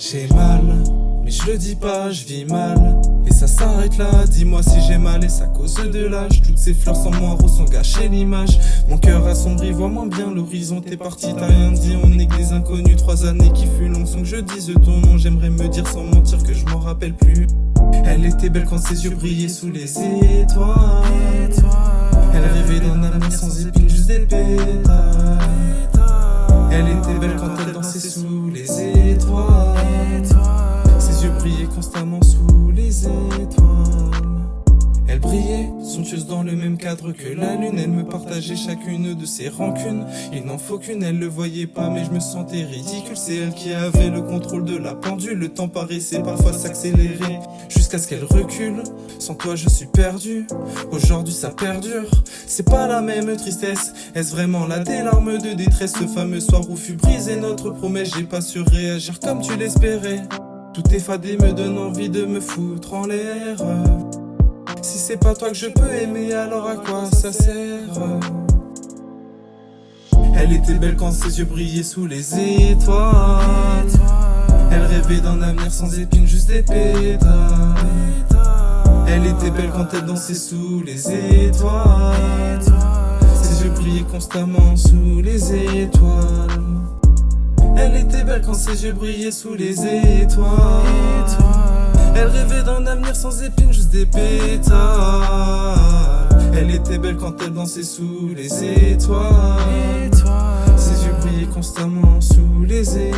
J'ai mal, mais je le dis pas, je vis mal. Et ça s'arrête là, dis-moi si j'ai mal. Et c'est à cause de l'âge, toutes ces fleurs sans moi rose ont gâché l'image. Mon cœur assombri, vois moins bien l'horizon. T'es parti, t'as rien dit, on est que des inconnus. 3 années qui fut long sans que je dise ton nom. J'aimerais me dire sans mentir que je m'en rappelle plus. Elle était belle quand ses yeux brillaient sous les étoiles. Elle rêvait d'un avenir sans épines, juste des pétales. Elle était belle quand elle dansait sous les étoiles. Ses yeux brillaient constamment sous les étoiles. Elle brillait, somptueuse dans le même cadre que la lune. Elle me partageait chacune de ses rancunes. Il n'en faut qu'une, elle le voyait pas, mais je me sentais ridicule. C'est elle qui avait le contrôle de la pendule. Le temps paraissait parfois s'accélérer, jusqu'à ce qu'elle recule. Sans toi je suis perdu, aujourd'hui ça perdure. C'est pas la même tristesse, est-ce vraiment là des larmes de détresse? Ce fameux soir où fut brisée notre promesse, j'ai pas su réagir comme tu l'espérais. Tout est fadé me donne envie de me foutre en l'air. Si c'est pas toi que je peux aimer, alors à quoi ça sert? Elle était belle quand ses yeux brillaient sous les étoiles. Elle rêvait d'un avenir sans épines, juste des pétales. Elle était belle quand elle dansait sous les étoiles. Ses yeux brillaient constamment sous les étoiles. Elle était belle quand ses yeux brillaient sous les étoiles. Elle rêvait d'un avenir sans épines, juste des pétales. Elle était belle quand elle dansait sous les étoiles. Ses yeux brillaient constamment sous les étoiles.